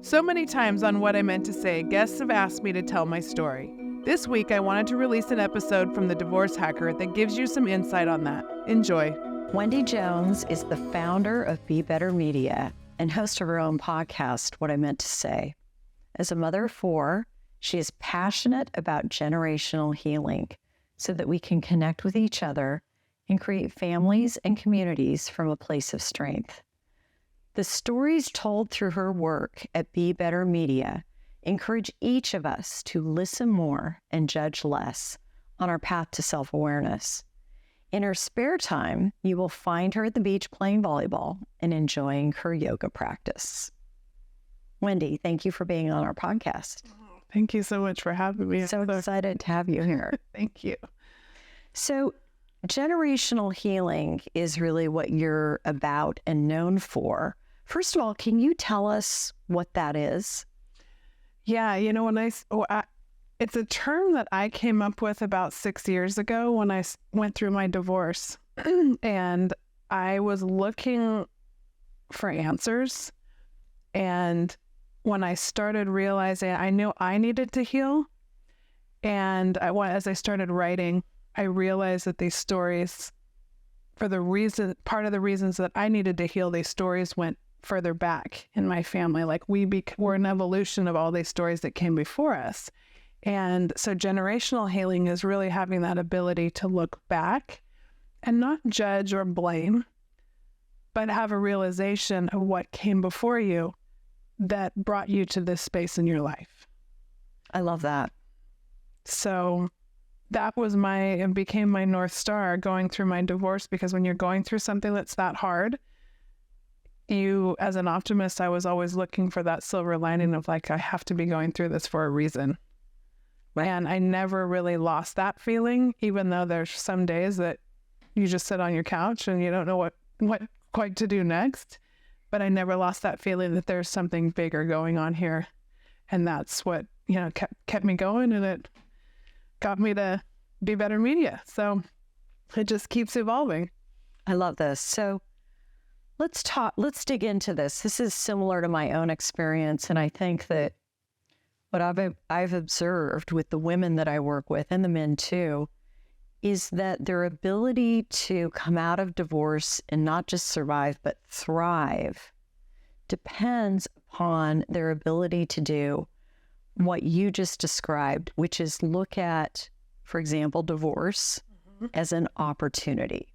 So many times on What I Meant to Say, guests have asked me to tell my story. This week, I wanted to release an episode from The Divorce Hacker that gives you some insight on that. Enjoy. Wendy Jones is the founder of Be Better Media and host of her own podcast, What I Meant to Say. As a mother of four, she is passionate about generational healing so that we can connect with each other and create families and communities from a place of strength. The stories told through her work at Be Better Media encourage each of us to listen more and judge less on our path to self-awareness. In her spare time, you will find her at the beach playing volleyball and enjoying her yoga practice. Wendy, thank you for being on our podcast. Thank you so much for having me. So excited to have you here. Thank you. So, generational healing is really what you're about and known for. First of all, can you tell us what that is? Yeah, it's a term that I came up with about 6 years ago when I went through my divorce. And I was looking for answers. And when I started realizing, I knew I needed to heal. And as I started writing, I realized that these stories, part of the reasons that I needed to heal, these stories went further back in my family. Like we're an evolution of all these stories that came before us. And so generational healing is really having that ability to look back and not judge or blame, but have a realization of what came before you that brought you to this space in your life. I love that. So that was it became my North Star going through my divorce, because when you're going through something that's that hard, as an optimist, I was always looking for that silver lining of like, I have to be going through this for a reason. Right. And I never really lost that feeling, even though there's some days that you just sit on your couch and you don't know what quite to do next. But I never lost that feeling that there's something bigger going on here. And that's what, kept me going, and it got me to Be Better Media. So it just keeps evolving. I love this. So let's dig into this. This is similar to my own experience. And I think that what I've observed with the women that I work with, and the men too, is that their ability to come out of divorce and not just survive, but thrive, depends upon their ability to do what you just described, which is look at, for example, divorce as an opportunity.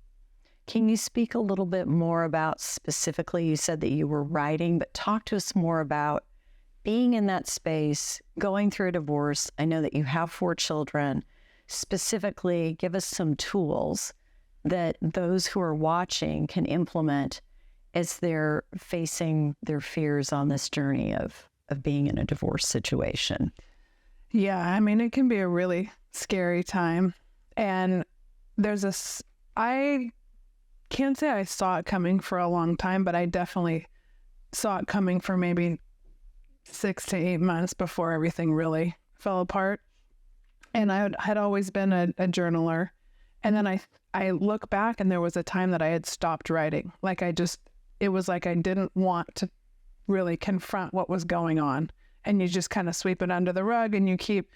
Can you speak a little bit more about specifically, you said that you were writing, but talk to us more about being in that space, going through a divorce. I know that you have 4 children. Specifically, give us some tools that those who are watching can implement as they're facing their fears on this journey of being in a divorce situation. Yeah, it can be a really scary time. And I can't say I saw it coming for a long time, but I definitely saw it coming for maybe 6 to 8 months before everything really fell apart. And I had always been a journaler. And then I look back, and there was a time that I had stopped writing. It was like I didn't want to really confront what was going on. And you just kind of sweep it under the rug, and you keep,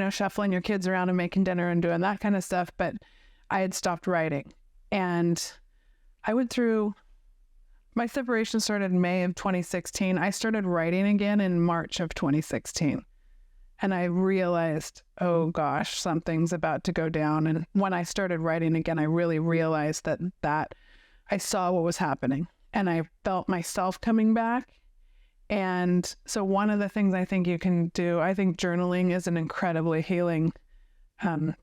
shuffling your kids around and making dinner and doing that kind of stuff. But I had stopped writing. And I went through, my separation started in May of 2016. I started writing again in March of 2016. And I realized, oh gosh, something's about to go down. And when I started writing again, I really realized that I saw what was happening, and I felt myself coming back. And so one of the things I think you can do, I think journaling is an incredibly healing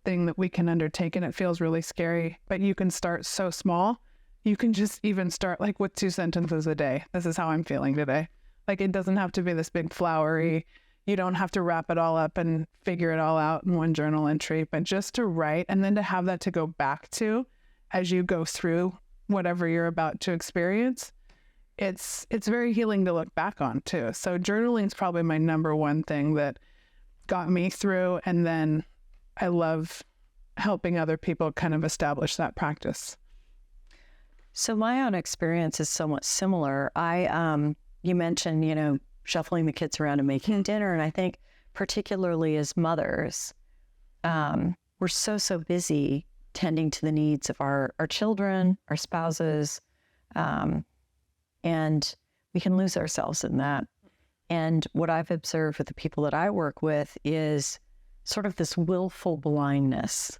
thing that we can undertake, and it feels really scary, but you can start so small. You can just even start like with 2 sentences a day. This is how I'm feeling today. Like, it doesn't have to be this big flowery, you don't have to wrap it all up and figure it all out in one journal entry, but just to write, and then to have that to go back to as you go through whatever you're about to experience. It's very healing to look back on too. So journaling is probably my number one thing that got me through. And then I love helping other people kind of establish that practice. So my own experience is somewhat similar. You mentioned, shuffling the kids around and making dinner. And I think particularly as mothers, we're so busy tending to the needs of our children, our spouses, and we can lose ourselves in that. And what I've observed with the people that I work with is sort of this willful blindness,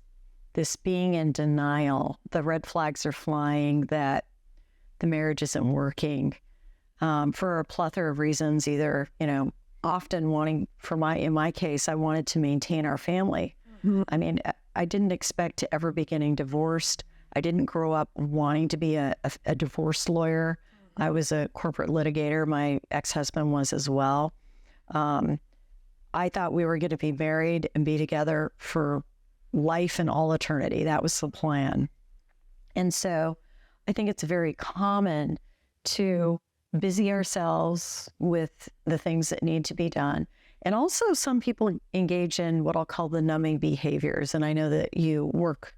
this being in denial. The red flags are flying that the marriage isn't working for a plethora of reasons, either, often wanting, in my case, I wanted to maintain our family. Mm-hmm. I mean, I didn't expect to ever be getting divorced. I didn't grow up wanting to be a divorce lawyer. I was a corporate litigator. My ex-husband was as well. I thought we were going to be married and be together for life and all eternity. That was the plan. And so I think it's very common to busy ourselves with the things that need to be done. And also some people engage in what I'll call the numbing behaviors. And I know that you work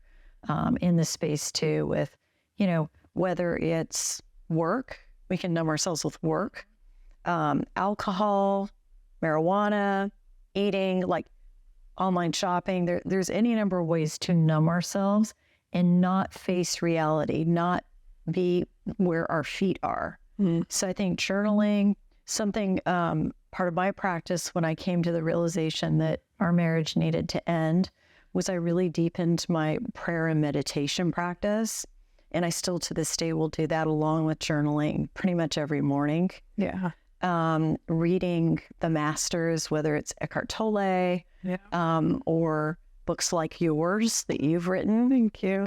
in this space too with, whether it's work, we can numb ourselves with work, alcohol, marijuana, eating, like online shopping. There's any number of ways to numb ourselves and not face reality, not be where our feet are. Mm. So I think journaling, something, part of my practice when I came to the realization that our marriage needed to end was I really deepened my prayer and meditation practice. And I still to this day will do that along with journaling pretty much every morning. Yeah. Reading the masters, whether it's Eckhart Tolle, or books like yours that you've written. Thank you.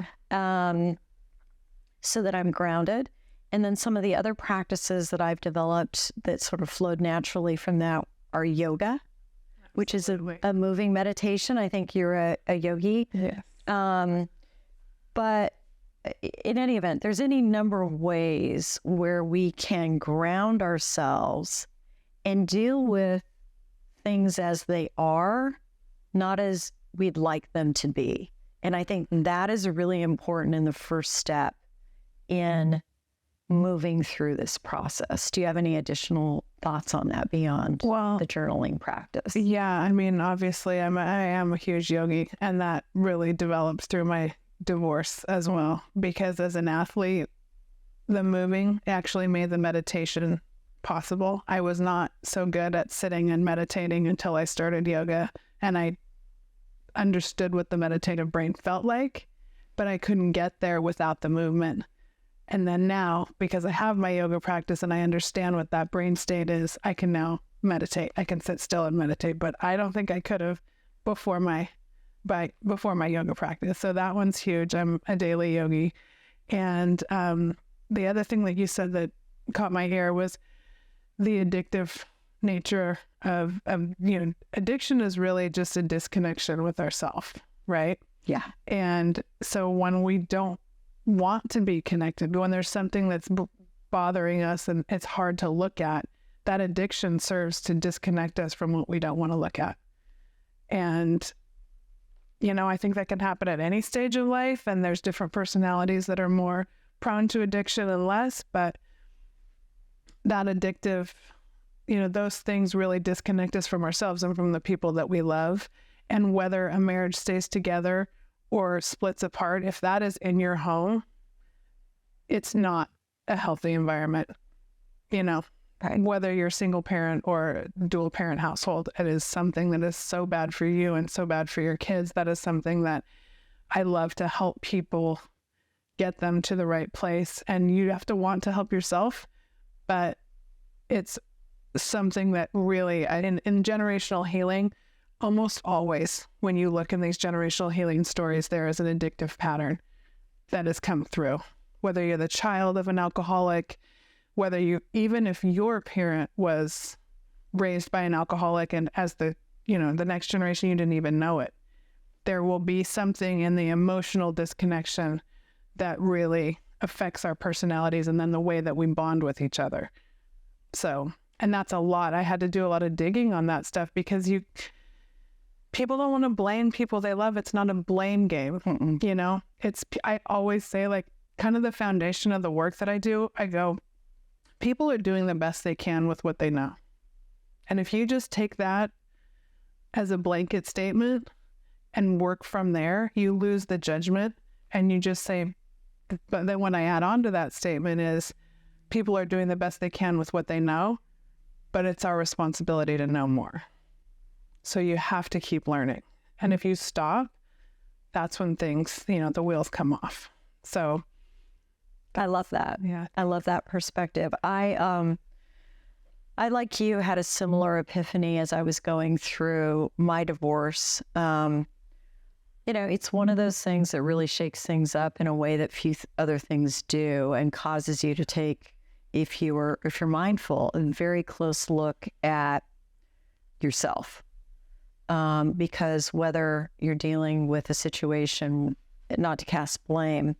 So that I'm grounded. And then some of the other practices that I've developed that sort of flowed naturally from that are yoga, which is a moving meditation. I think you're a yogi. Yes. But in any event, there's any number of ways where we can ground ourselves and deal with things as they are, not as we'd like them to be. And I think that is really important in the first step in moving through this process. Do you have any additional thoughts on that beyond the journaling practice? Yeah, I mean, obviously I am a huge yogi, and that really develops through my divorce as well, because as an athlete, the moving actually made the meditation possible. I was not so good at sitting and meditating until I started yoga, and I understood what the meditative brain felt like, but I couldn't get there without the movement. And then now, because I have my yoga practice and I understand what that brain state is, I can now meditate. I can sit still and meditate, but I don't think I could have before my yoga practice. So that one's huge. I'm a daily yogi. And the other thing that you said that caught my ear was the addictive nature of addiction is really just a disconnection with ourself, right? Yeah. And so when we don't want to be connected, when there's something that's bothering us and it's hard to look at, that addiction serves to disconnect us from what we don't want to look at. And I think that can happen at any stage of life, and there's different personalities that are more prone to addiction and less, but that addictive, those things really disconnect us from ourselves and from the people that we love. And whether a marriage stays together or splits apart, if that is in your home, it's not a healthy environment, Right. Whether you're single parent or dual parent household, it is something that is so bad for you and so bad for your kids. That is something that I love to help people get them to the right place. And you have to want to help yourself, but it's something that really, in generational healing, almost always when you look in these generational healing stories, there is an addictive pattern that has come through. Whether you're the child of an alcoholic, even if your parent was raised by an alcoholic and as the next generation, you didn't even know it, there will be something in the emotional disconnection that really affects our personalities and then the way that we bond with each other. So, and that's a lot. I had to do a lot of digging on that stuff because people don't want to blame people they love. It's not a blame game. I always say, kind of the foundation of the work that I do, I go, people are doing the best they can with what they know. And if you just take that as a blanket statement and work from there, you lose the judgment and you just say, but then when I add on to that statement is people are doing the best they can with what they know, but it's our responsibility to know more. So you have to keep learning. And if you stop, that's when things, the wheels come off. So I love that. Yeah. I love that perspective. I like you had a similar epiphany as I was going through my divorce. It's one of those things that really shakes things up in a way that few other things do, and causes you to take, if you're mindful, a very close look at yourself. Because whether you're dealing with a situation, not to cast blame,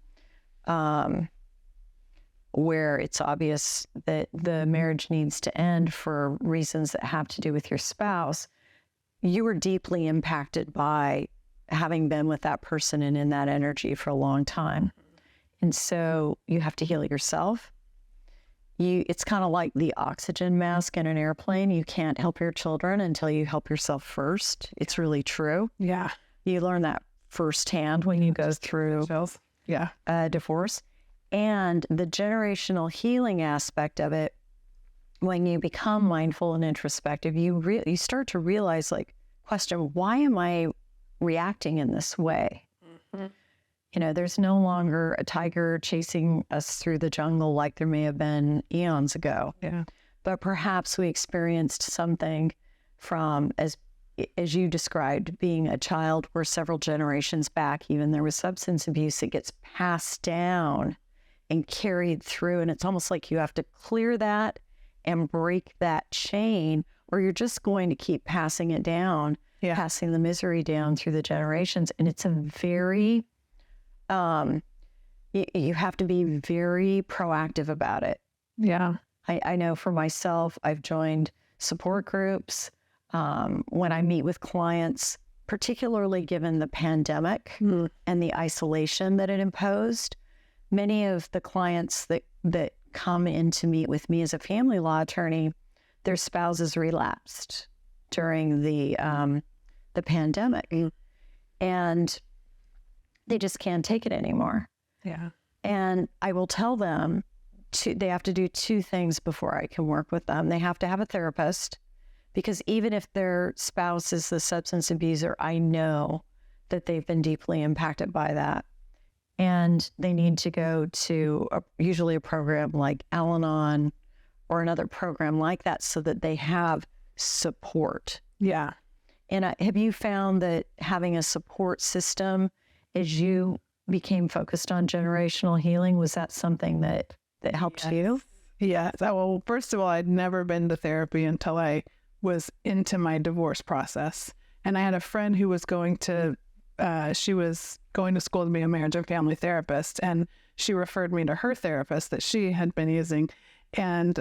where it's obvious that the marriage needs to end for reasons that have to do with your spouse, you were deeply impacted by having been with that person and in that energy for a long time. And so you have to heal yourself. It's kind of like the oxygen mask in an airplane. You can't help your children until you help yourself first. It's really true. Yeah. You learn that firsthand when you go through a divorce. And the generational healing aspect of it, when you become mindful and introspective, you start to realize, question, why am I reacting in this way? Mm-hmm. There's no longer a tiger chasing us through the jungle like there may have been eons ago. Yeah. But perhaps we experienced something from, as you described, being a child where several generations back, even there was substance abuse that gets passed down and carried through. And it's almost like you have to clear that and break that chain, or you're just going to keep passing it down, passing the misery down through the generations. And it's a very... you have to be very proactive about it. Yeah. I know for myself, I've joined support groups. When I meet with clients, particularly given the pandemic and the isolation that it imposed, many of the clients that come in to meet with me as a family law attorney, their spouses relapsed during the pandemic. And they just can't take it anymore. Yeah. And I will tell them they have to do two things before I can work with them. They have to have a therapist, because even if their spouse is the substance abuser, I know that they've been deeply impacted by that. And they need to go to usually a program like Al-Anon or another program like that so that they have support. Yeah. And have you found that having a support system, as you became focused on generational healing, was that something that helped you? Yeah. Well, first of all, I'd never been to therapy until I was into my divorce process. And I had a friend who was going to school to be a marriage and family therapist. And she referred me to her therapist that she had been using. And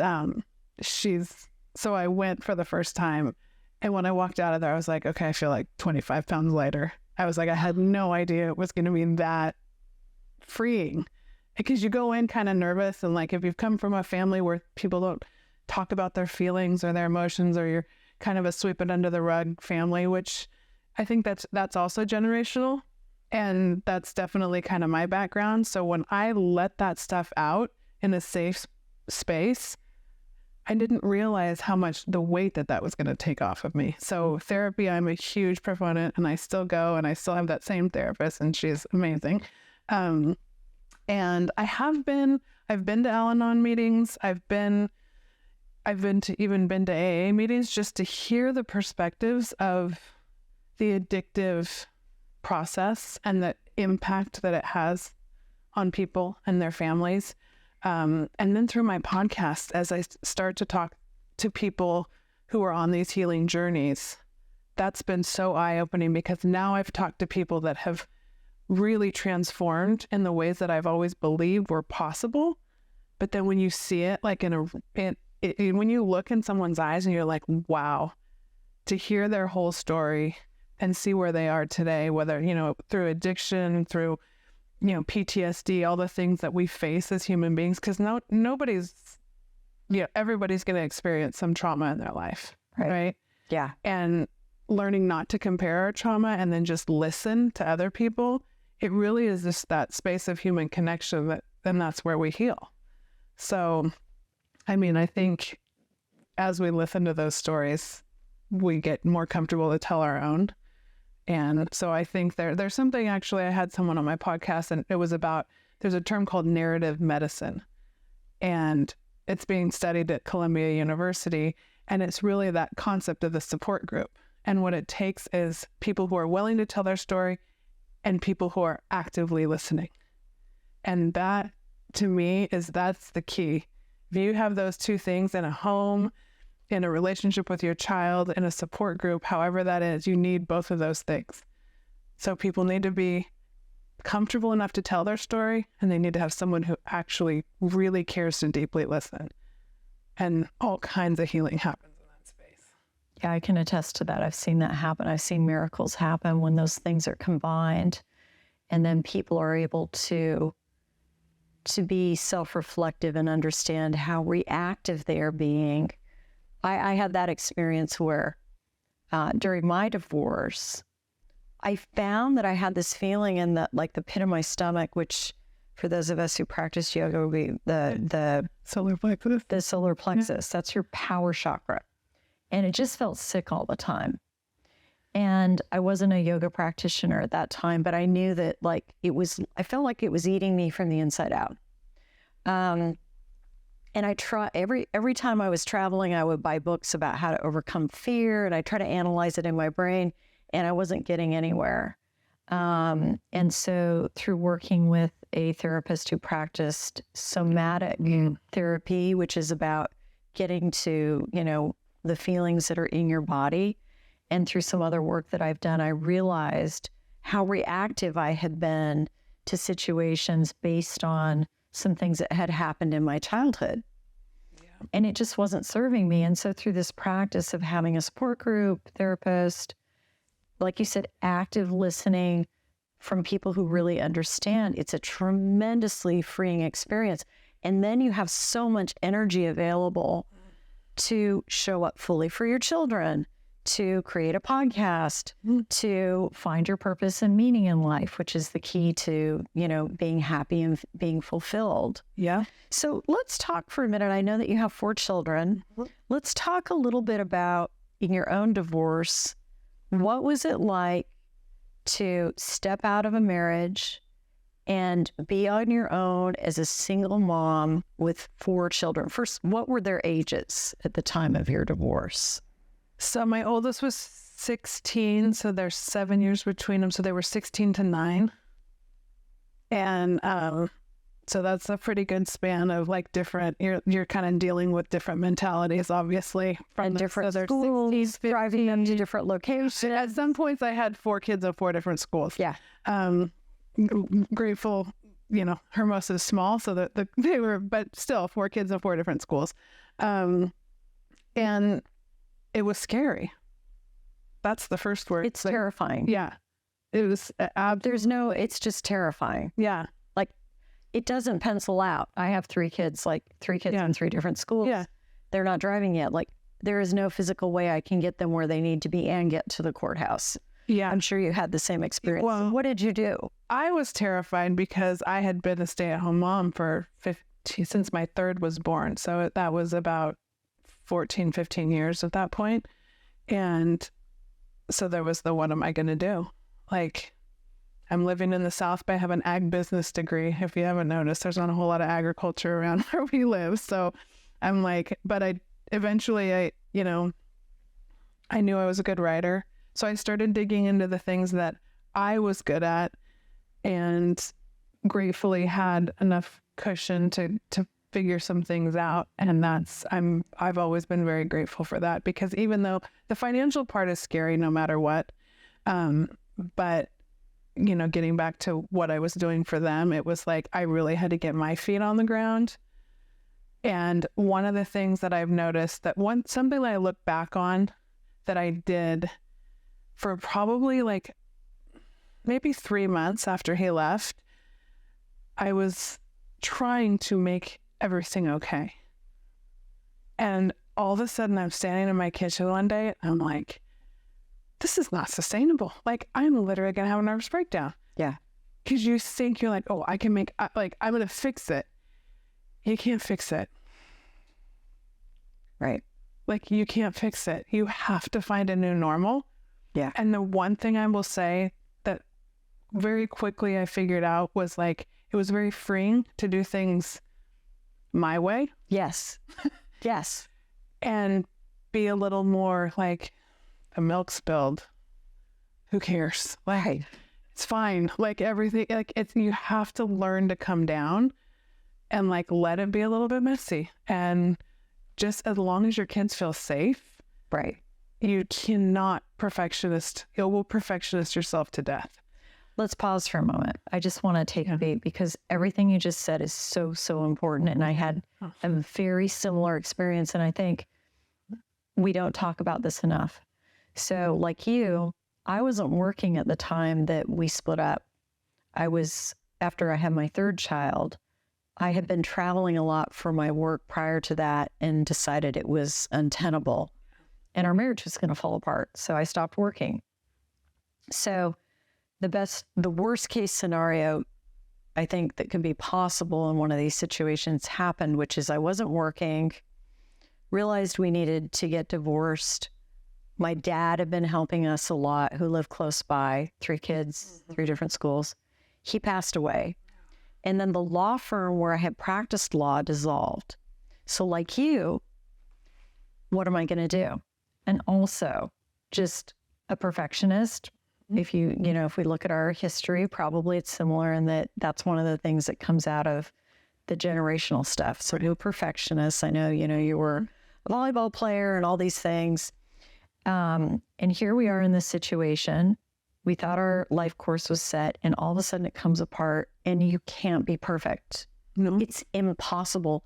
so I went for the first time. And when I walked out of there, I was like, okay, I feel like 25 pounds lighter. I was like, I had no idea it was going to be that freeing, because you go in kind of nervous. And if you've come from a family where people don't talk about their feelings or their emotions, or you're kind of a sweep it under the rug family, which I think that's also generational. And that's definitely kind of my background. So when I let that stuff out in a safe space, I didn't realize how much the weight that was going to take off of me. So therapy, I'm a huge proponent, and I still go, and I still have that same therapist, and she's amazing. And I've been to Al-Anon meetings. I've been to AA meetings, just to hear the perspectives of the addictive process and the impact that it has on people and their families. And then through my podcast, as I start to talk to people who are on these healing journeys, that's been so eye-opening, because now I've talked to people that have really transformed in the ways that I've always believed were possible. But then when you see it, when you look in someone's eyes and you're like, wow, to hear their whole story and see where they are today, whether, through addiction, through PTSD, all the things that we face as human beings, because everybody's going to experience some trauma in their life. right? Yeah. And learning not to compare our trauma and then just listen to other people, it really is just that space of human connection that then that's where we heal. So, I mean, I think as we listen to those stories, we get more comfortable to tell our own. And so I think there's something, actually, I had someone on my podcast, and it was about, there's a term called narrative medicine, and it's being studied at Columbia University. And it's really that concept of the support group. And what it takes is people who are willing to tell their story and people who are actively listening. And that, to me, that's the key. If you have those two things in a home, in a relationship with your child, in a support group, however that is, you need both of those things. So people need to be comfortable enough to tell their story, and they need to have someone who actually really cares to deeply listen. And all kinds of healing happens in that space. Yeah, I can attest to that. I've seen that happen. I've seen miracles happen when those things are combined, and then people are able to be self-reflective and understand how reactive they are being. I had that experience where during my divorce, I found that I had this feeling in the pit of my stomach, which for those of us who practice yoga would be the solar plexus. The solar plexus. Yeah. That's your power chakra. And it just felt sick all the time. And I wasn't a yoga practitioner at that time, but I knew that I felt like it was eating me from the inside out. And I try every time I was traveling, I would buy books about how to overcome fear, and I try to analyze it in my brain, and I wasn't getting anywhere. And so through working with a therapist who practiced somatic therapy, which is about getting to, the feelings that are in your body, and through some other work that I've done, I realized how reactive I had been to situations based on some things that had happened in my childhood. Yeah. And it just wasn't serving me. And so through this practice of having a support group, therapist, like you said, active listening from people who really understand, it's a tremendously freeing experience. And then you have so much energy available to show up fully for your children, to create a podcast, to find your purpose and meaning in life, which is the key to, being happy and being fulfilled. Yeah. So let's talk for a minute. I know that you have 4 children. Let's talk a little bit about, in your own divorce, what was it like to step out of a marriage and be on your own as a single mom with 4 children? First, what were their ages at the time of your divorce? So my oldest was 16, so there's 7 years between them. So they were 16 to 9. And so that's a pretty good span of different, you're kind of dealing with different mentalities, obviously. From different schools, 16, driving them to different locations. At some points I had 4 kids at 4 different schools. Yeah. Grateful, Hermosa is small, so that they were, but still 4 kids at 4 different schools. And it was scary. That's the first word. It's terrifying. Yeah. It was. It's just terrifying. Yeah. It doesn't pencil out. I have 3 kids, 3 kids in 3 different schools. Yeah. They're not driving yet. There is no physical way I can get them where they need to be and get to the courthouse. Yeah. I'm sure you had the same experience. Well, what did you do? I was terrified because I had been a stay-at-home mom since my 3rd was born. So that was about 14, 15 years at that point. And so there was what am I going to do? I'm living in the South Bay. I have an ag business degree. If you haven't noticed, there's not a whole lot of agriculture around where we live. So I'm but I knew I was a good writer. So I started digging into the things that I was good at, and gratefully had enough cushion to figure some things out. And I've always been very grateful for that, because even though the financial part is scary no matter what, but getting back to what I was doing for them, it was I really had to get my feet on the ground. And one of the things that I've noticed something that I look back on that I did for probably maybe 3 months after he left, I was trying to make everything okay. And all of a sudden I'm standing in my kitchen one day and I'm like, this is not sustainable. Like, I'm literally going to have a nervous breakdown. Yeah. Because you think you're like, oh, I can make, like, I'm going to fix it. You can't fix it. Right. Like, you can't fix it. You have to find a new normal. Yeah. And the one thing I will say that very quickly I figured out was like, it was very freeing to do things my way. Yes. Yes. And be a little more like, the milk spilled. Who cares? Like, it's fine. Like, everything, like, it's, you have to learn to come down and like, let it be a little bit messy. And just as long as your kids feel safe. Right. You cannot you will perfectionist yourself to death. Let's pause for a moment. I just want to take a beat because everything you just said is so, so important. And I had a very similar experience. And I think we don't talk about this enough. So like you, I wasn't working at the time that we split up. After I had my third child, I had been traveling a lot for my work prior to that and decided it was untenable and our marriage was going to fall apart. So I stopped working. So the worst case scenario, I think that could be possible in one of these situations happened, which is I wasn't working, realized we needed to get divorced. My dad had been helping us a lot, who lived close by, 3 kids, 3 different schools. He passed away. And then the law firm where I had practiced law dissolved. So like you, what am I going to do? And also just a perfectionist. If if we look at our history, probably it's similar in that that's one of the things that comes out of the generational stuff. So no perfectionists. I know, you were a volleyball player and all these things. And here we are in this situation. We thought our life course was set and all of a sudden it comes apart and you can't be perfect. No. It's impossible.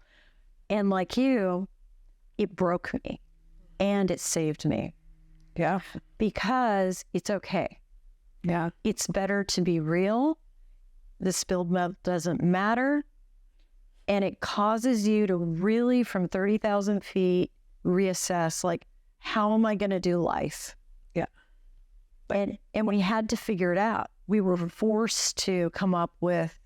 And like you, it broke me and it saved me. Yeah. Because it's okay. Yeah. It's better to be real. The spilled milk doesn't matter. And it causes you to really, from 30,000 feet, reassess, like, how am I going to do life? Yeah. And we had to figure it out. We were forced to come up with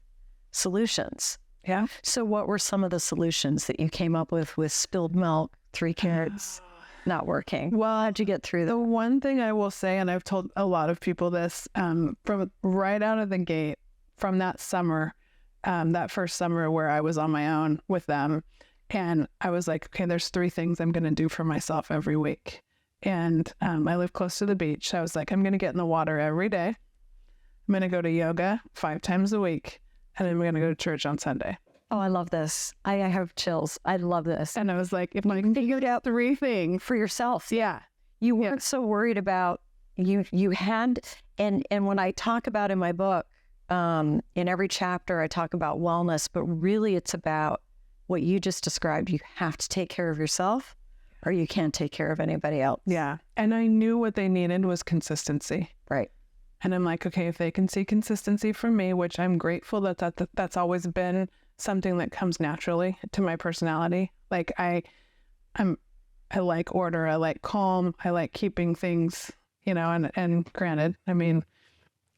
solutions. Yeah. So what were some of the solutions that you came up with spilled milk, 3 kids, not working? Well, how'd you get through that? The one thing I will say, and I've told a lot of people this, from right out of the gate, from that summer, that first summer where I was on my own with them, and I was like, okay, there's 3 things I'm going to do for myself every week. And I live close to the beach. I was like, I'm going to get in the water every day. I'm going to go to yoga 5 times a week. And then I'm going to go to church on Sunday. Oh, I love this. I have chills. I love this. And I was like, if I figured out 3 things for yourself. Yeah. You weren't so worried about, you had, and when I talk about in my book, in every chapter, I talk about wellness, but really it's about what you just described. You have to take care of yourself or you can't take care of anybody else. Yeah. And I knew what they needed was consistency. Right. And I'm like, okay, if they can see consistency from me, which I'm grateful that's always been something that comes naturally to my personality. Like I like order, I like calm, I like keeping things, and granted, I mean,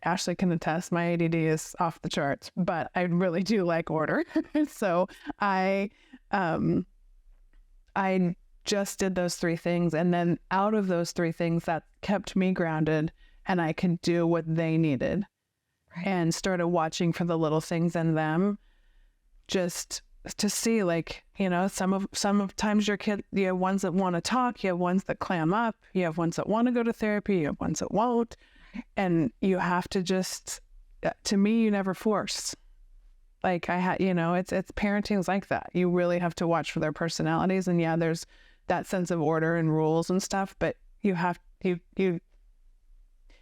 Ashley can attest, my ADD is off the charts, but I really do like order. So I just did those 3 things. And then out of those 3 things, that kept me grounded and I could do what they needed. Right. And started watching for the little things in them, just to see, like, some of times your kid, you have ones that want to talk, you have ones that clam up, you have ones that want to go to therapy, you have ones that won't. And you have to just, to me, you never force. Like it's parenting is like that. You really have to watch for their personalities. And yeah, there's that sense of order and rules and stuff, but you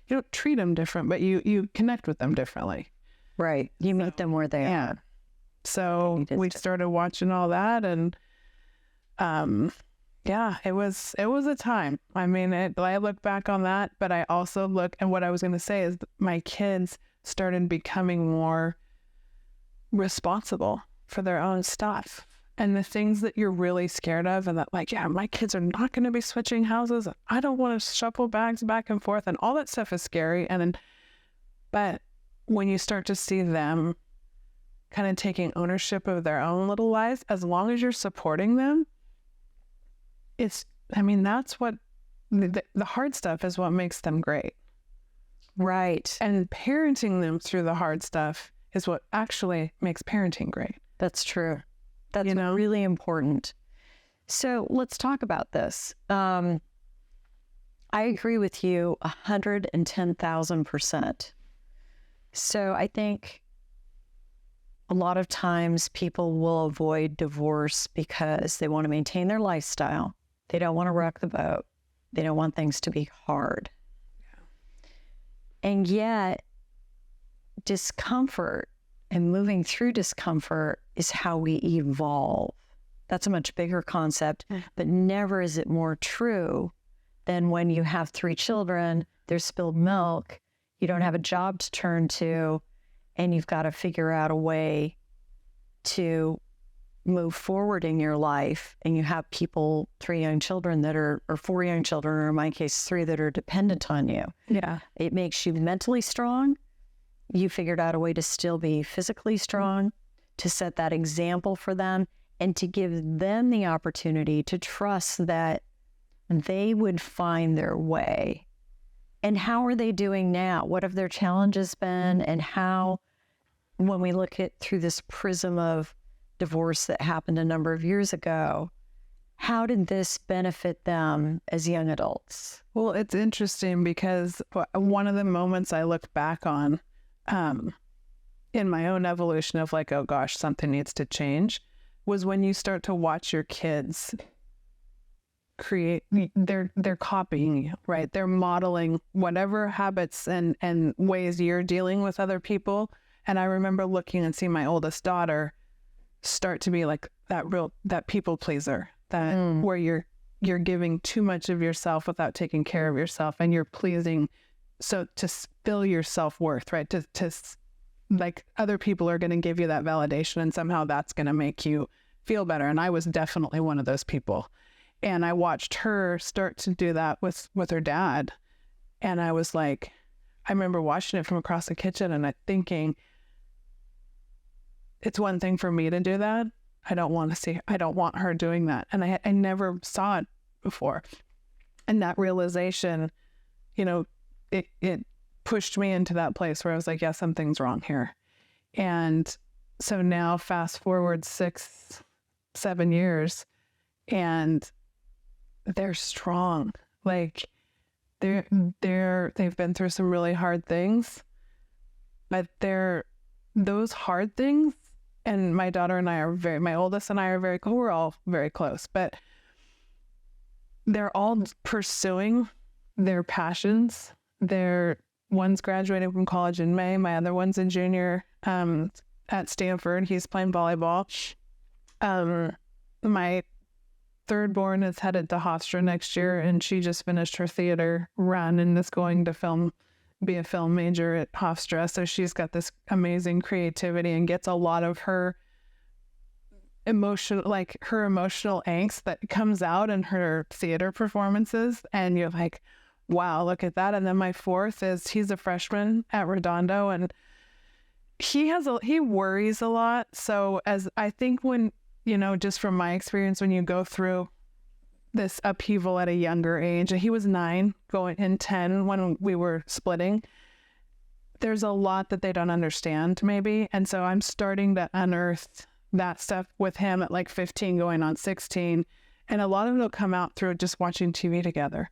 don't treat them different, but you connect with them differently. Right. You meet them where they are. So we started watching all that, and it was a time. I mean, I look back on that, but I also look, and what I was going to say is my kids started becoming more responsible for their own stuff. and the things that you're really scared of, and that like, yeah, my kids are not going to be switching houses. I don't want to shuffle bags back and forth, and all that stuff is scary. But when you start to see them kind of taking ownership of their own little lives, as long as you're supporting them, that's what the hard stuff is, what makes them great. Right. And parenting them through the hard stuff is what actually makes parenting great. That's true. That's really important. So let's talk about this. I agree with you 110,000%. So I think a lot of times people will avoid divorce because they want to maintain their lifestyle. They don't want to rock the boat. They don't want things to be hard. Yeah. And yet, discomfort and moving through discomfort is how we evolve. That's a much bigger concept, but never is it more true than when you have 3 children, there's spilled milk, you don't have a job to turn to, and you've got to figure out a way to move forward in your life. And you have 3 young children or 4 young children, or in my case, 3 that are dependent on you. Yeah. It makes you mentally strong. You figured out a way to still be physically strong, to set that example for them, and to give them the opportunity to trust that they would find their way. And how are they doing now? What have their challenges been? And how, when we look at through this prism of divorce that happened a number of years ago, how did this benefit them as young adults? Well, it's interesting because one of the moments I look back on in my own evolution of like, oh gosh, something needs to change, was when you start to watch your kids create, they're copying you, right? They're modeling whatever habits and ways you're dealing with other people. And I remember looking and seeing my oldest daughter start to be like that people pleaser, that where you're giving too much of yourself without taking care of yourself, and you're pleasing. So to spill your self-worth, right? To like other people are going to give you that validation, and somehow that's going to make you feel better. And I was definitely one of those people. And I watched her start to do that with her dad. And I was like, I remember watching it from across the kitchen and thinking, it's one thing for me to do that. I don't want her doing that. And I never saw it before. And that realization, it pushed me into that place where I was like, yeah, something's wrong here. And so now fast forward 6-7 years, and they're strong. Like they've been through some really hard things, but those hard things. And my daughter and my oldest and I are very close. We're all very close, but they're all pursuing their passions. One's graduating from college in May. My other one's a junior at Stanford. He's playing volleyball. My third born is headed to Hofstra next year, and she just finished her theater run and is going to be a film major at Hofstra. So she's got this amazing creativity and gets a lot of her emotional angst that comes out in her theater performances. And you're like, wow, look at that. And then my fourth he's a freshman at Redondo, and he worries a lot. So as I think when, just from my experience, when you go through this upheaval at a younger age, he was 9 going in 10 when we were splitting, there's a lot that they don't understand maybe. And so I'm starting to unearth that stuff with him at like 15 going on 16. And a lot of it will come out through just watching TV together,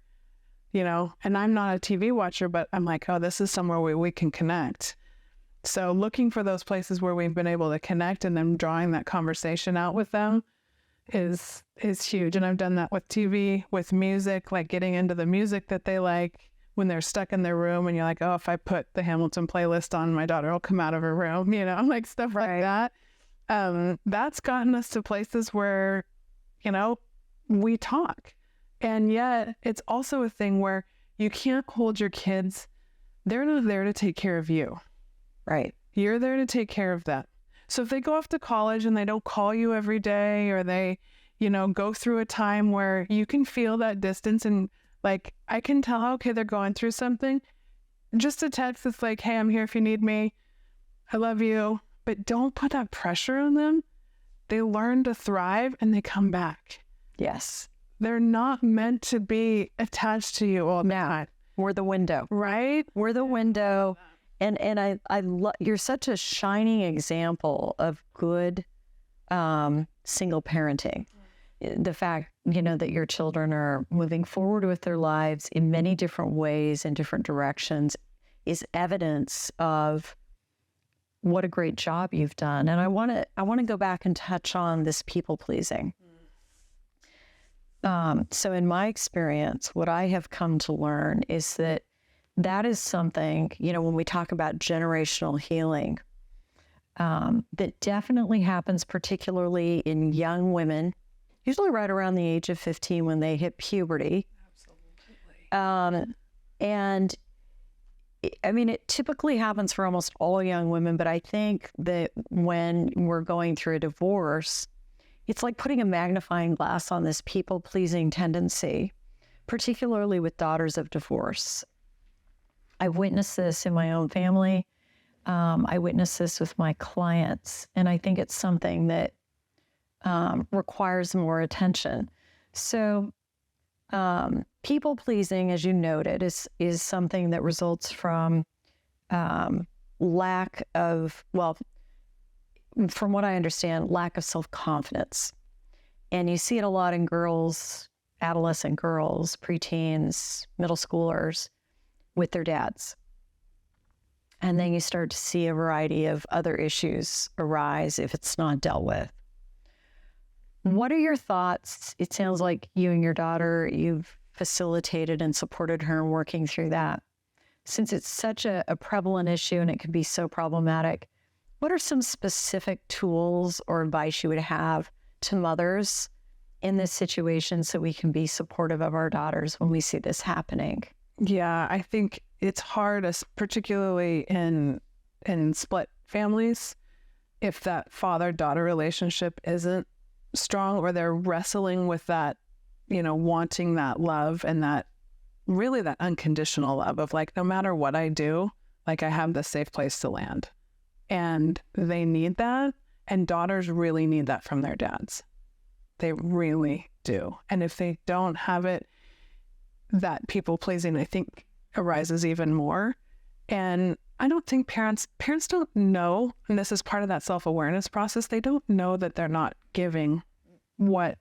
and I'm not a TV watcher, but I'm like, oh, this is somewhere where we can connect. So looking for those places where we've been able to connect and then drawing that conversation out with them is huge. And I've done that with TV, with music, like getting into the music that they like when they're stuck in their room, and you're like, oh, if I put the Hamilton playlist on, my daughter will come out of her room, like stuff like that. That's gotten us to places where, we talk. And yet it's also a thing where you can't hold your kids. They're not there to take care of you. Right. You're there to take care of them. So if they go off to college and they don't call you every day, or they, go through a time where you can feel that distance, and like, I can tell, okay, they're going through something. Just a text that's like, hey, I'm here if you need me. I love you. But don't put that pressure on them. They learn to thrive and they come back. Yes. They're not meant to be attached to you all the time. We're the window. Right? We're the window. And I love, you're such a shining example of good single parenting. The fact, that your children are moving forward with their lives in many different ways, in different directions, is evidence of what a great job you've done. And I want to go back and touch on this people pleasing. So in my experience, what I have come to learn is that is something, when we talk about generational healing, that definitely happens particularly in young women, usually right around the age of 15 when they hit puberty. Absolutely. And it typically happens for almost all young women, but I think that when we're going through a divorce, it's like putting a magnifying glass on this people-pleasing tendency, particularly with daughters of divorce. I've witnessed this in my own family. I witnessed this with my clients, and I think it's something that requires more attention. So people-pleasing, as you noted, is something that results from lack of, from what I understand, lack of self-confidence. And you see it a lot in girls, adolescent girls, preteens, middle schoolers with their dads. And then you start to see a variety of other issues arise if it's not dealt with. What are your thoughts? It sounds like you and your daughter, you've facilitated and supported her in working through that. Since it's such a prevalent issue and it can be so problematic, what are some specific tools or advice you would have to mothers in this situation so we can be supportive of our daughters when we see this happening? Yeah, I think it's hard, particularly in split families, if that father-daughter relationship isn't strong, or they're wrestling with that, wanting that love and that really that unconditional love of like, no matter what I do, like I have the safe place to land. And they need that. And daughters really need that from their dads. They really do. And if they don't have it, that people pleasing, I think, arises even more. And I don't think parents don't know, and this is part of that self-awareness process, they don't know that they're not giving what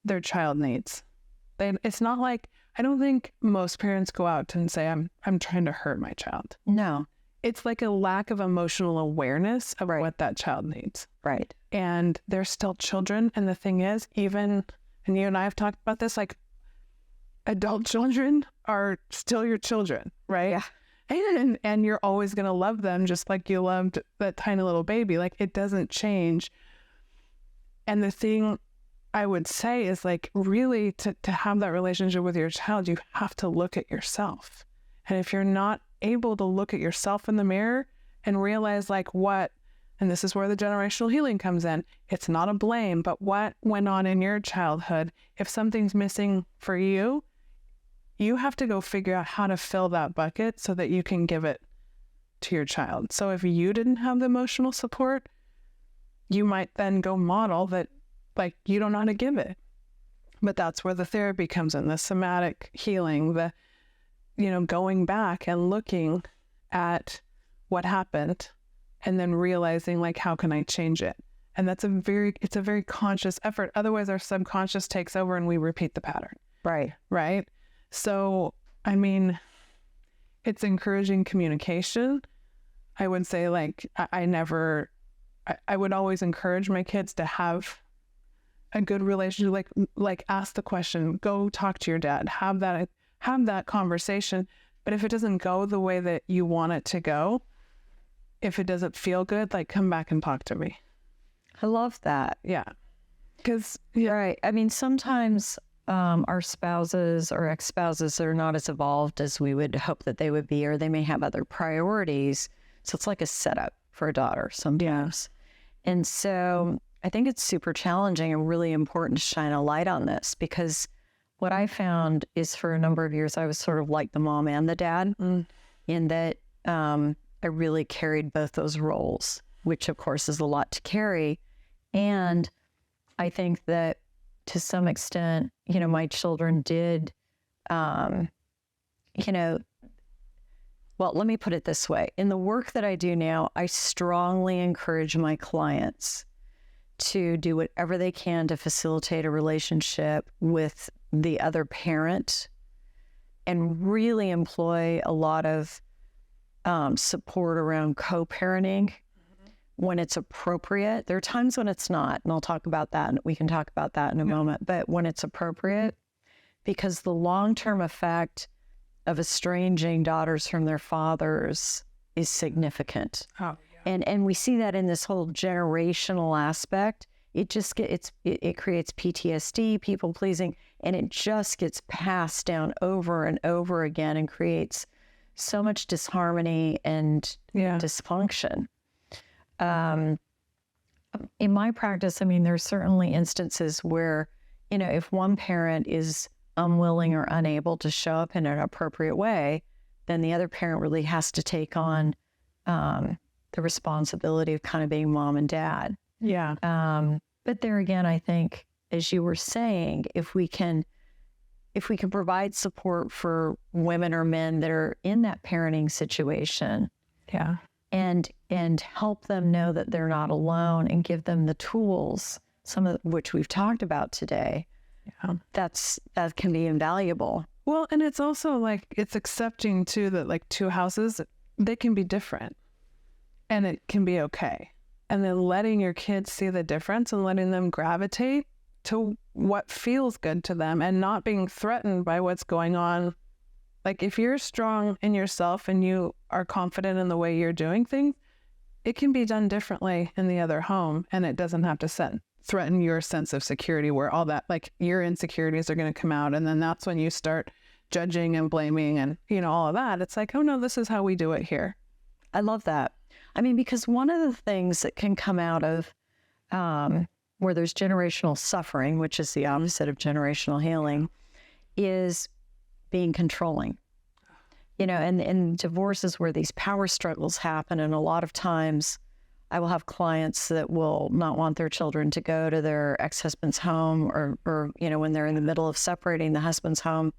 their child needs. It's not like, I don't think most parents go out and say, I'm trying to hurt my child. No. It's like a lack of emotional awareness of what that child needs. Right. And they're still children. And the thing is, and you and I have talked about this, like adult children are still your children, right? Yeah. And you're always going to love them just like you loved that tiny little baby. Like it doesn't change. And the thing I would say is like really to have that relationship with your child, you have to look at yourself. And if you're not able to look at yourself in the mirror and realize like and this is where the generational healing comes in, it's not a blame, but what went on in your childhood, if something's missing for you, you have to go figure out how to fill that bucket so that you can give it to your child. So if you didn't have the emotional support, you might then go model that like you don't know how to give it. But that's where the therapy comes in, the somatic healing, the going back and looking at what happened and then realizing like, how can I change it? And it's a very conscious effort. Otherwise our subconscious takes over and we repeat the pattern. Right. So, it's encouraging communication. I would say like, I would always encourage my kids to have a good relationship, like ask the question, go talk to your dad, have that conversation. But if it doesn't go the way that you want it to go, if it doesn't feel good, like come back and talk to me. I love that. Yeah. Because, right. Sometimes our spouses or ex-spouses are not as evolved as we would hope that they would be, or they may have other priorities. So it's like a setup for a daughter sometimes. And so I think it's super challenging and really important to shine a light on this, because what I found is for a number of years, I was sort of like the mom and the dad in that I really carried both those roles, which of course is a lot to carry. And I think that to some extent, my children did, well, let me put it this way. In the work that I do now, I strongly encourage my clients to do whatever they can to facilitate a relationship with the other parent and really employ a lot of support around co-parenting when it's appropriate. There are times when it's not, and I'll talk about that, and we can talk about that in a moment, but when it's appropriate, because the long-term effect of estranging daughters from their fathers is significant. Oh, and we see that in this whole generational aspect. It just it creates PTSD, people pleasing, and it just gets passed down over and over again and creates so much disharmony and dysfunction. In my practice, there's certainly instances where, if one parent is unwilling or unable to show up in an appropriate way, then the other parent really has to take on the responsibility of kind of being mom and dad. Yeah. But there again, I think, as you were saying, if we can provide support for women or men that are in that parenting situation, and help them know that they're not alone and give them the tools, some of which we've talked about today, that can be invaluable. Well, and it's also like, it's accepting too that like two houses, they can be different and it can be okay. And then letting your kids see the difference and letting them gravitate to what feels good to them and not being threatened by what's going on. Like if you're strong in yourself and you are confident in the way you're doing things, it can be done differently in the other home, and it doesn't have to threaten your sense of security, where all that, like your insecurities are going to come out. And then that's when you start judging and blaming and, all of that. It's like, oh no, this is how we do it here. I love that. Because one of the things that can come out of where there's generational suffering, which is the opposite of generational healing, is being controlling. And divorce is where these power struggles happen. And a lot of times I will have clients that will not want their children to go to their ex-husband's home or when they're in the middle of separating, the husband's home.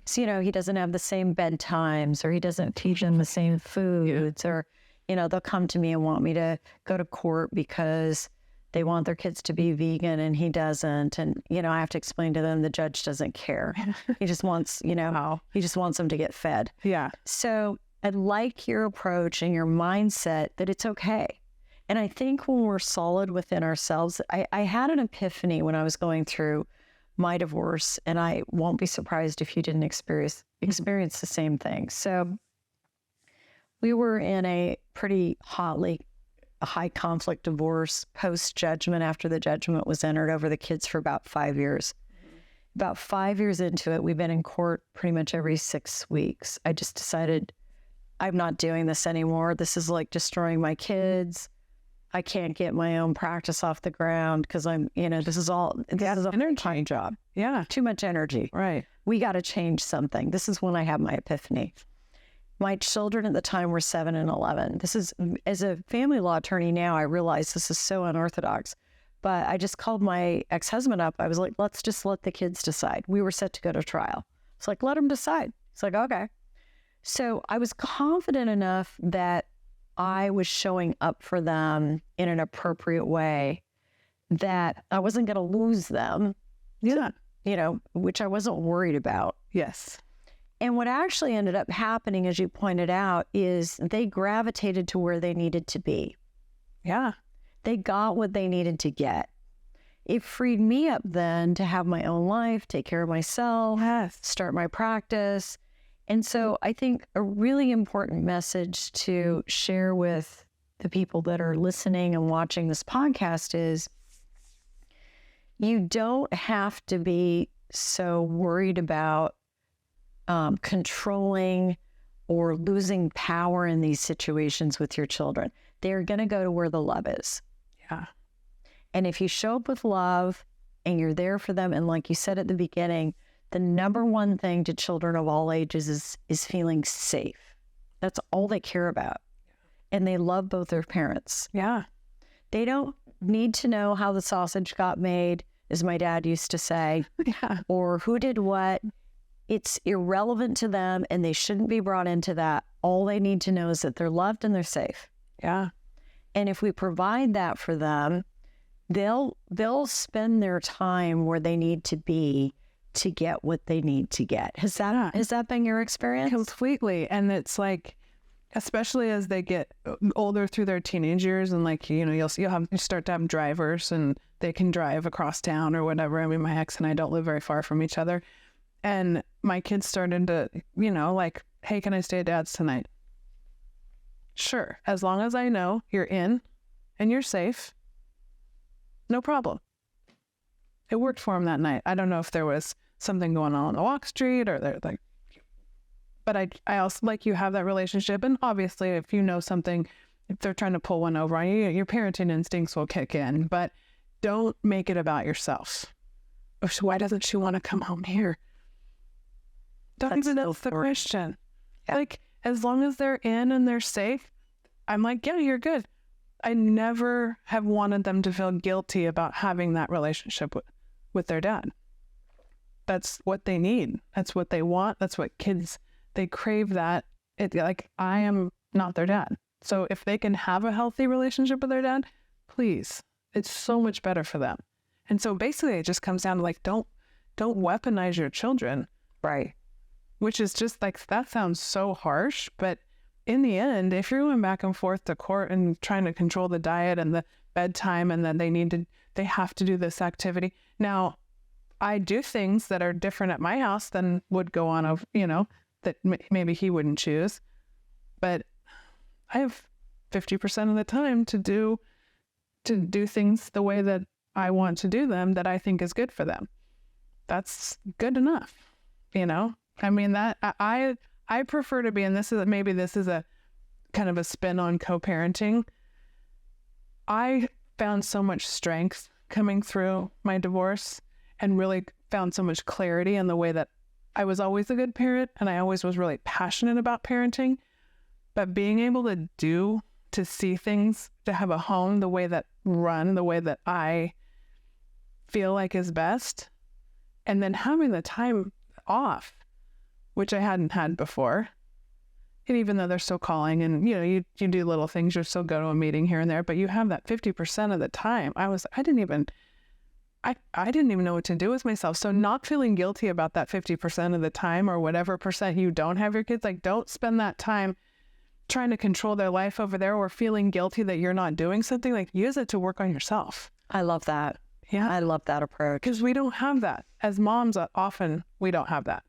So, he doesn't have the same bedtimes, or he doesn't teach them the same foods, or, they'll come to me and want me to go to court because they want their kids to be vegan and he doesn't. And, I have to explain to them the judge doesn't care. He just wants, he just wants them to get fed. Yeah. So I like your approach and your mindset that it's okay. And I think when we're solid within ourselves, I had an epiphany when I was going through my divorce, and I won't be surprised if you didn't experience the same thing. So we were in a pretty high conflict divorce post-judgment, after the judgment was entered over the kids, for about 5 years. About 5 years into it, we've been in court pretty much every 6 weeks. I just decided I'm not doing this anymore. This is like destroying my kids. I can't get my own practice off the ground because this is a full-time job. Yeah. Too much energy. Right. We got to change something. This is when I had my epiphany. My children at the time were 7 and 11. This is, as a family law attorney now, I realize this is so unorthodox, but I just called my ex-husband up. I was like, let's just let the kids decide. We were set to go to trial. It's like, let them decide. It's like, okay. So I was confident enough that I was showing up for them in an appropriate way, that I wasn't going to lose them. Yeah. Which I wasn't worried about. Yes. And what actually ended up happening, as you pointed out, is they gravitated to where they needed to be. Yeah. They got what they needed to get. It freed me up then to have my own life, take care of myself, start my practice. And so I think a really important message to share with the people that are listening and watching this podcast is, you don't have to be so worried about controlling or losing power in these situations with your children. They're going to go to where the love is. Yeah. And if you show up with love and you're there for them, and like you said at the beginning, the number one thing to children of all ages is feeling safe. That's all they care about. And they love both their parents. Yeah. They don't need to know how the sausage got made, as my dad used to say, Yeah. or who did what. It's irrelevant to them, and they shouldn't be brought into that. All they need to know is that they're loved and they're safe. Yeah. And if we provide that for them, they'll spend their time where they need to be to get what they need to get. Has that been your experience? Completely. And it's like, especially as they get older through their teenage years, and like, you know, you start to have drivers and they can drive across town or whatever. I mean, my ex and I don't live very far from each other. And my kids started to, you know, like, hey, can I stay at Dad's tonight? Sure. As long as I know you're in and you're safe, no problem. It worked for him that night. I don't know if there was something going on the walk street or they're like, but I also like you have that relationship. And obviously if you know something, if they're trying to pull one over on you, your parenting instincts will kick in, but don't make it about yourself. Oh, so why doesn't she want to come home here? Don't even ask the question. Yeah. Like, as long as they're in and they're safe, I'm like, yeah, you're good. I never have wanted them to feel guilty about having that relationship with their dad. That's what they need. That's what they want. That's what kids, they crave that. Like, I am not their dad. So if they can have a healthy relationship with their dad, please, it's so much better for them. And so basically it just comes down to like, don't weaponize your children. Right. Which is just like, that sounds so harsh, but in the end, if you're going back and forth to court and trying to control the diet and the bedtime, and then they have to do this activity. Now, I do things that are different at my house than would go on, you know, that maybe he wouldn't choose, but I have 50% of the time to do things the way that I want to do them, that I think is good for them. That's good enough, you know? I mean, that I prefer to be, and this is a kind of a spin on co-parenting. I found so much strength coming through my divorce and really found so much clarity in the way that I was always a good parent and I always was really passionate about parenting, but being able to see things, to have a home the way that I feel like is best, and then having the time off, which I hadn't had before. And even though they're still calling and, you know, you do little things, you still go to a meeting here and there, but you have that 50% of the time. I didn't even know what to do with myself. So not feeling guilty about that 50% of the time, or whatever percent you don't have your kids, like, don't spend that time trying to control their life over there or feeling guilty that you're not doing something. Like, use it to work on yourself. I love that. Yeah. I love that approach. Because we don't have that. As moms, often we don't have that.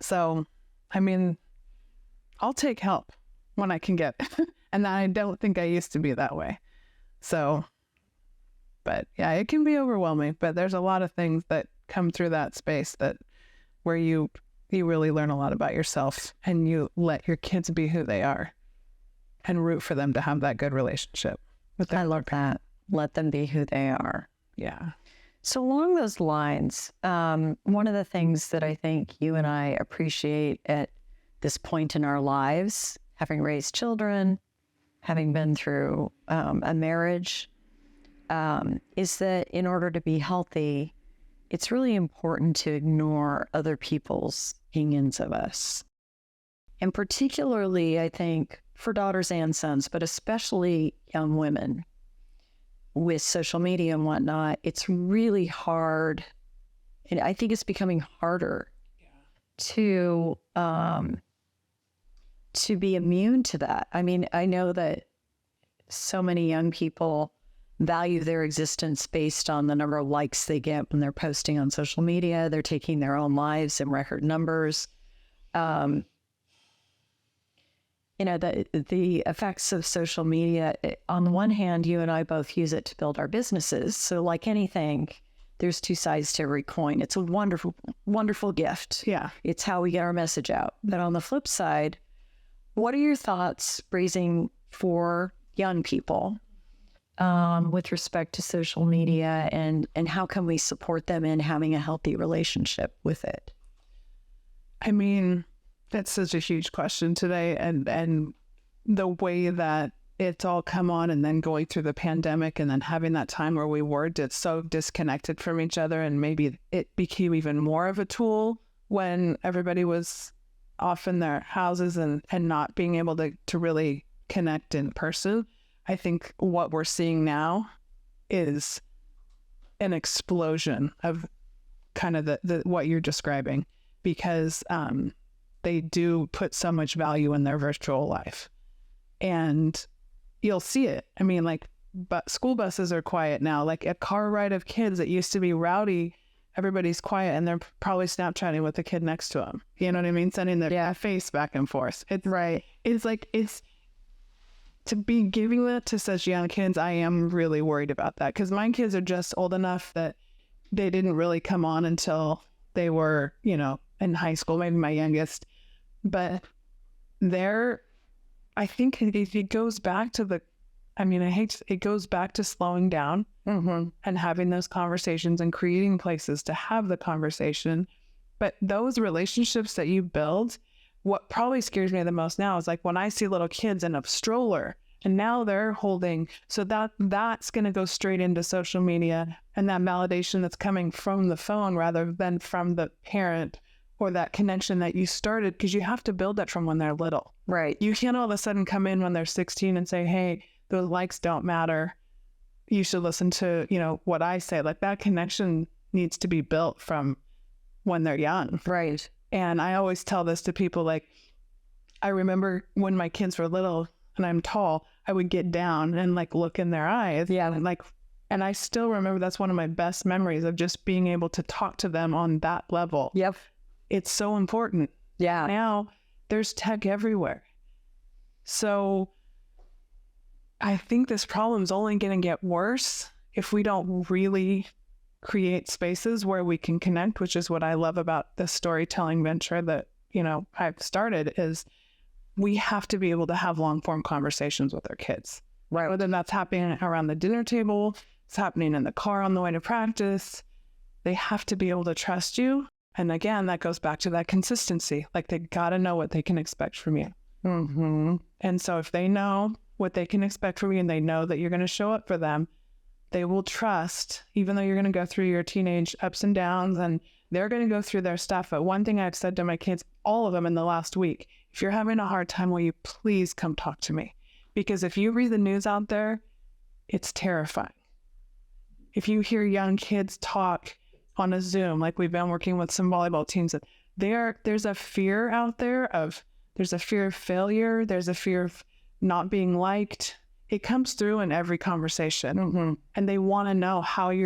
So, I mean, I'll take help when I can get it. And I don't think I used to be that way. So, but yeah, it can be overwhelming, but there's a lot of things that come through that space where you really learn a lot about yourself, and you let your kids be who they are and root for them to have that good relationship with them. I love that. Let them be who they are. Yeah. So along those lines, one of the things that I think you and I appreciate at this point in our lives, having raised children, having been through a marriage, is that in order to be healthy, it's really important to ignore other people's opinions of us. And particularly, I think, for daughters and sons, but especially young women, with social media and whatnot, it's really hard. And I think it's becoming harder to be immune to that. I mean, I know that so many young people value their existence based on the number of likes they get when they're posting on social media. They're taking their own lives in record numbers. You know, the effects of social media, on the one hand, you and I both use it to build our businesses. So like anything, there's two sides to every coin. It's a wonderful, wonderful gift. Yeah. It's how we get our message out. But on the flip side, what are your thoughts raising 4 young people with respect to social media, and how can we support them in having a healthy relationship with it? I mean, that's such a huge question today. And the way that it's all come on, and then going through the pandemic, and then having that time where we were so disconnected from each other, and maybe it became even more of a tool when everybody was off in their houses and not being able to really connect in person. I think what we're seeing now is an explosion of kind of the what you're describing, because they do put so much value in their virtual life. And you'll see it. I mean, like, but school buses are quiet now. Like a car ride of kids that used to be rowdy, everybody's quiet, and they're probably Snapchatting with the kid next to them. You know what I mean? Sending their face back and forth. It's right. It's like, it's to be giving that to such young kids. I am really worried about that, because my kids are just old enough that they didn't really come on until they were, you know, in high school, maybe my youngest. But I think it goes back to it goes back to slowing down and having those conversations and creating places to have the conversation. But those relationships that you build, what probably scares me the most now is like when I see little kids in a stroller and now they're holding, so that's going to go straight into social media, and that validation that's coming from the phone rather than from the parent, or that connection that you started, because you have to build that from when they're little. Right. You can't all of a sudden come in when they're 16 and say, hey, those likes don't matter. You should listen to, you know, what I say. Like, that connection needs to be built from when they're young. Right. And I always tell this to people, like, I remember when my kids were little and I'm tall, I would get down and like look in their eyes. Yeah. And I still remember that's one of my best memories of just being able to talk to them on that level. Yep. It's so important. Yeah. Now there's tech everywhere. So I think this problem's only going to get worse if we don't really create spaces where we can connect, which is what I love about the storytelling venture that, you know, I've started, is we have to be able to have long form conversations with our kids. Right. Whether that's happening around the dinner table, it's happening in the car on the way to practice. They have to be able to trust you. And again, that goes back to that consistency. Like, they got to know what they can expect from you. And so if they know what they can expect from you and they know that you're going to show up for them, they will trust, even though you're going to go through your teenage ups and downs and they're going to go through their stuff. But one thing I've said to my kids, all of them in the last week, if you're having a hard time, will you please come talk to me? Because if you read the news out there, it's terrifying. If you hear young kids talk on a Zoom, like we've been working with some volleyball teams, there's a fear out there there's a fear of failure. There's a fear of not being liked. It comes through in every conversation. And they want to know how do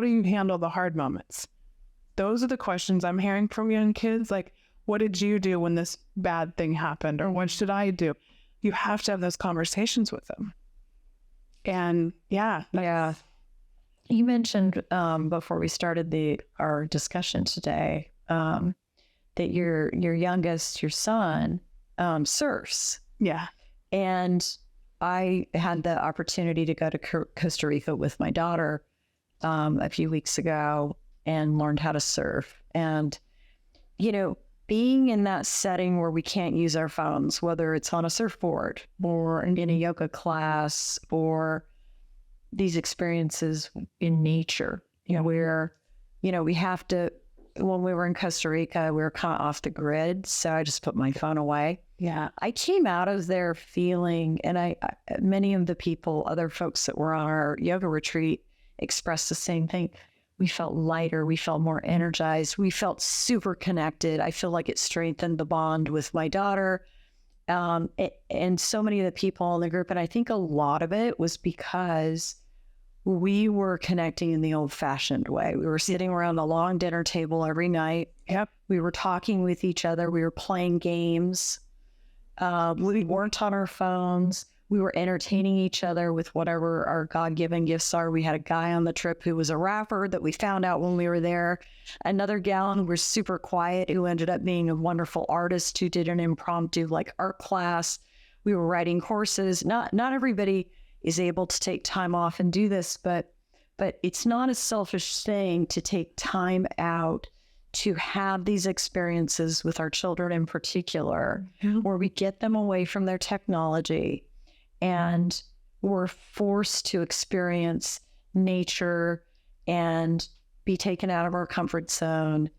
you handle the hard moments? Those are the questions I'm hearing from young kids. Like, what did you do when this bad thing happened? Or what should I do? You have to have those conversations with them. And yeah. You mentioned before we started our discussion today that your youngest, your son, surfs. Yeah. And I had the opportunity to go to Costa Rica with my daughter a few weeks ago and learned how to surf. And, you know, being in that setting where we can't use our phones, whether it's on a surfboard or in a yoga class or these experiences in nature, where, we have to, when we were in Costa Rica, we were kind of off the grid. So I just put my phone away. Yeah. I came out of there feeling, and many of the other folks that were on our yoga retreat expressed the same thing. We felt lighter. We felt more energized. We felt super connected. I feel like it strengthened the bond with my daughter. And so many of the people in the group, and I think a lot of it was because we were connecting in the old-fashioned way. We were sitting around a long dinner table every night. Yep. We were talking with each other. We were playing games. We weren't on our phones. We were entertaining each other with whatever our God-given gifts are. We had a guy on the trip who was a rapper that we found out when we were there. Another gal who was super quiet who ended up being a wonderful artist who did an impromptu art class. We were riding horses. Not everybody is able to take time off and do this, but it's not a selfish thing to take time out to have these experiences with our children in particular, where we get them away from their technology and we're forced to experience nature and be taken out of our comfort zone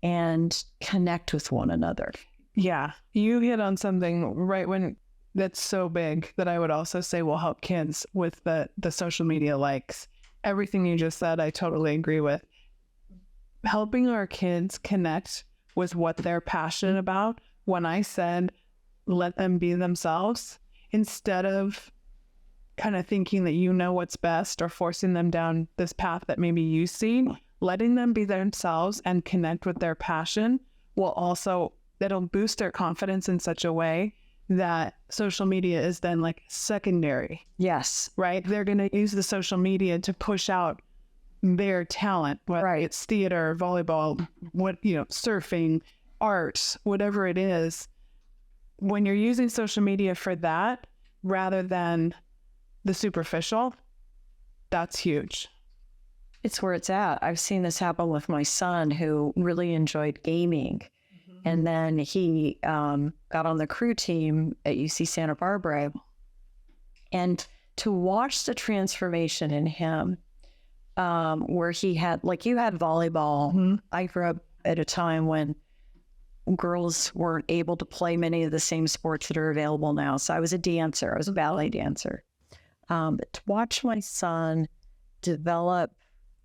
and connect with one another. Yeah, you hit on something right when that's so big that I would also say will help kids with the social media likes. Everything you just said, I totally agree with. Helping our kids connect with what they're passionate about. When I said, let them be themselves, instead of kind of thinking that you know what's best or forcing them down this path that maybe you see, letting them be themselves and connect with their passion will also, that'll boost their confidence in such a way that social media is then like secondary. Yes. Right? They're going to use the social media to push out their talent, whether it's theater, volleyball, surfing, art, whatever it is. When you're using social media for that, rather than the superficial, that's huge. It's where it's at. I've seen this happen with my son who really enjoyed gaming. And then he got on the crew team at UC Santa Barbara. And to watch the transformation in him, where he had, like you had volleyball. I grew up at a time when girls weren't able to play many of the same sports that are available now. So I was a dancer. I was a ballet dancer. But to watch my son develop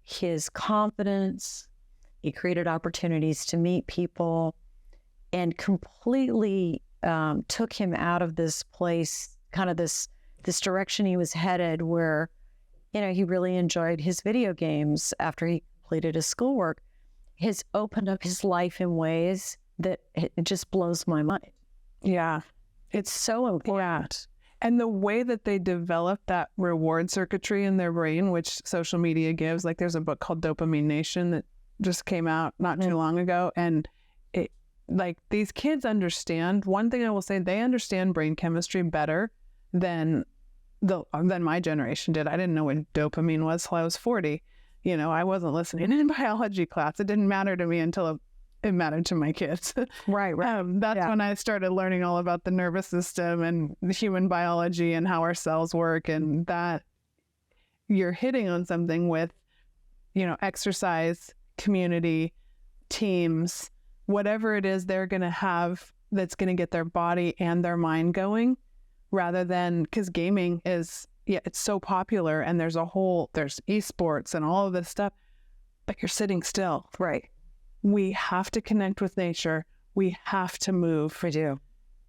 his confidence, he created opportunities to meet people and completely took him out of this place, kind of this direction he was headed where, he really enjoyed his video games after he completed his schoolwork. Has opened up his life in ways that it just blows my mind. Yeah. It's so important. Yeah. And the way that they develop that reward circuitry in their brain, which social media gives, like there's a book called Dopamine Nation that just came out not too long ago. And it, like these kids understand, one thing I will say, they understand brain chemistry better than my generation did. I didn't know what dopamine was till I was 40. I wasn't listening in biology class. It didn't matter to me until it mattered to my kids. Right. That's when I started learning all about the nervous system and the human biology and how our cells work, and that you're hitting on something with, exercise, community, teams, whatever it is they're going to have that's going to get their body and their mind going, rather than, because gaming is, it's so popular and there's esports and all of this stuff, but you're sitting still. Right. We have to connect with nature. We have to move. We do.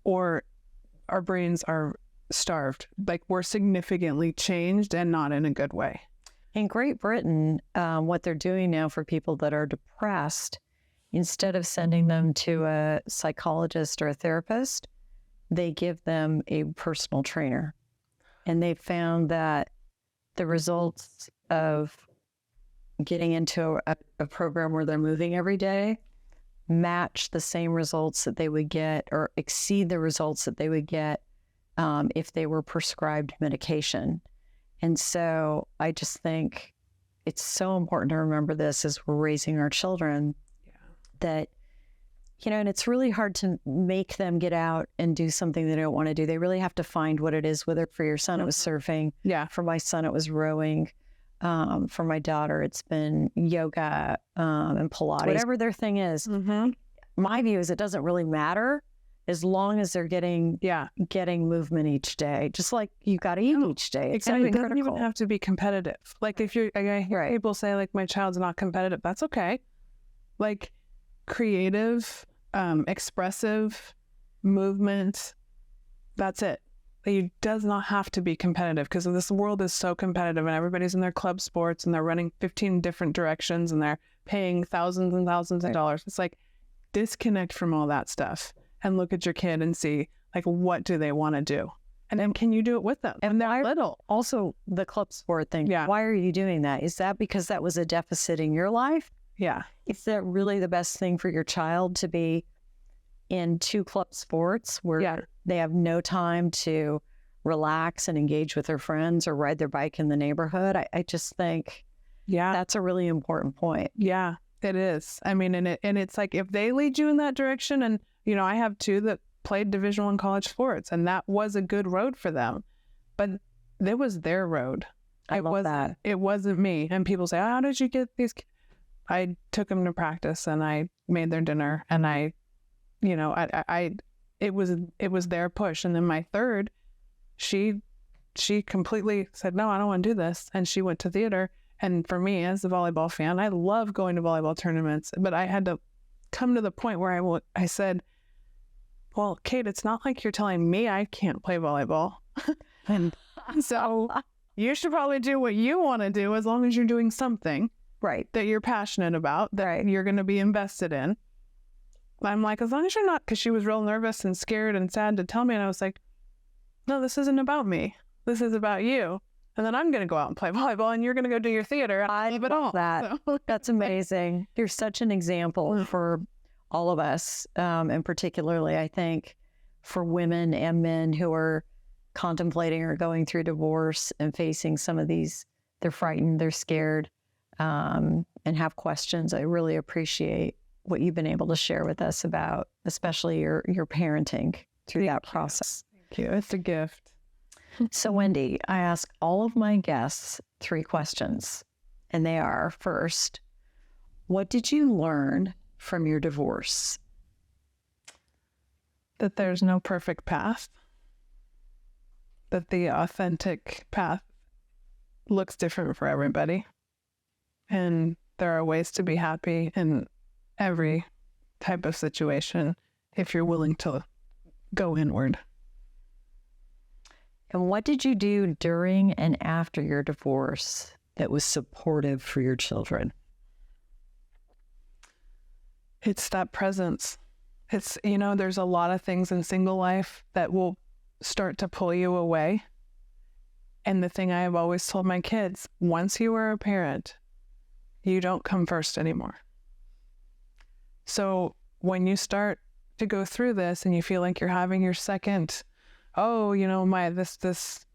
Or our brains are starved. Like we're significantly changed and not in a good way. In Great Britain, what they're doing now for people that are depressed, instead of sending them to a psychologist or a therapist, they give them a personal trainer. And they found that the results of getting into a program where they're moving every day match the same results that they would get or exceed the results that they would get if they were prescribed medication. And so I just think it's so important to remember this as we're raising our children, that, and it's really hard to make them get out and do something they don't want to do. They really have to find what it is. Whether for your son, it was surfing. Yeah. For my son, it was rowing. For my daughter, it's been yoga and Pilates. Whatever their thing is. My view is it doesn't really matter as long as they're getting movement each day. Just like you got to eat each day. It's exactly. It doesn't even have to be competitive. Like if I hear people say like my child's not competitive, that's okay. Like creative, expressive movement, that's it. It does not have to be competitive, because this world is so competitive and everybody's in their club sports and they're running 15 different directions and they're paying thousands and thousands of dollars. It's like, disconnect from all that stuff and look at your kid and see, like, what do they want to do? And then can you do it with them? And they're little. Also, the club sport thing. Yeah. Why are you doing that? Is that because that was a deficit in your life? Yeah. Is that really the best thing for your child, to be in two club sports where they have no time to relax and engage with their friends or ride their bike in the neighborhood. I just think that's a really important point. Yeah, it is. I mean, and it's like if they lead you in that direction, and I have two that played Division I college sports, and that was a good road for them, but it was their road. I love that. It wasn't me. And people say, how did you get these? I took them to practice, and I made their dinner, and it was their push. And then my third, she completely said, no, I don't want to do this. And she went to theater. And for me, as a volleyball fan, I love going to volleyball tournaments, but I had to come to the point where I said, well, Kate, it's not like you're telling me I can't play volleyball. And so you should probably do what you want to do as long as you're doing something that you're passionate about, that you're going to be invested in. I'm like, as long as you're not, because she was real nervous and scared and sad to tell me. And I was like, no, this isn't about me. This is about you. And then I'm going to go out and play volleyball, and you're going to go do your theater. I love it all. That. So. That's amazing. You're such an example for all of us, and particularly, I think, for women and men who are contemplating or going through divorce and facing some of these. They're frightened, they're scared, and have questions. I really appreciate what you've been able to share with us about, especially your parenting through that process. Thank you. It's a gift. So, Wendy, I ask all of my guests 3 questions, and they are, first, what did you learn from your divorce? That there's no perfect path, that the authentic path looks different for everybody, and there are ways to be happy in every type of situation if you're willing to go inward. And what did you do during and after your divorce that was supportive for your children? It's that presence. It's, there's a lot of things in single life that will start to pull you away. And the thing I have always told my kids, once you are a parent, you don't come first anymore. So when you start to go through this and you feel like you're having your second, this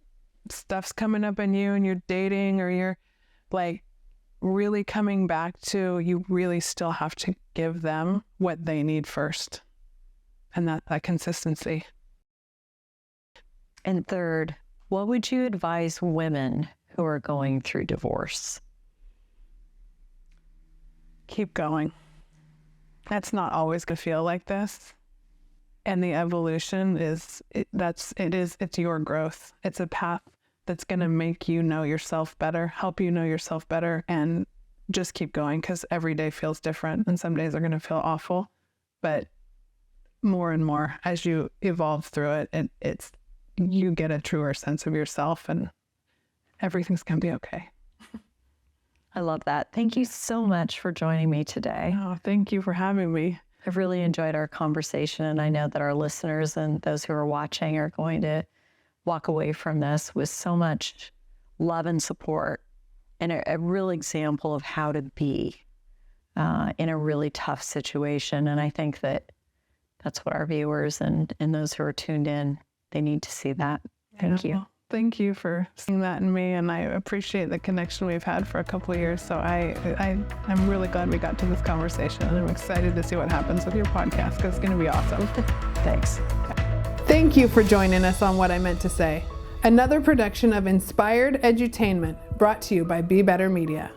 stuff's coming up in you, and you're dating, or you're like really coming back to, you really still have to give them what they need first. And that consistency. And third, what would you advise women who are going through divorce? Keep going. That's not always going to feel like this. And the evolution it's your growth. It's a path that's going to make you know yourself better, help you know yourself better, and just keep going, because every day feels different, and some days are going to feel awful. But more and more, as you evolve through it, you get a truer sense of yourself, and everything's going to be okay. I love that. Thank you so much for joining me today. Oh, thank you for having me. I've really enjoyed our conversation, and I know that our listeners and those who are watching are going to walk away from this with so much love and support, and a real example of how to be in a really tough situation. And I think that that's what our viewers and those who are tuned in, they need to see that. Thank you. Thank you for seeing that in me, and I appreciate the connection we've had for a couple of years. So I'm really glad we got to this conversation, and I'm excited to see what happens with your podcast, because it's going to be awesome. Thanks. Thank you for joining us on What I Meant to Say, another production of Inspired Edutainment, brought to you by Be Better Media.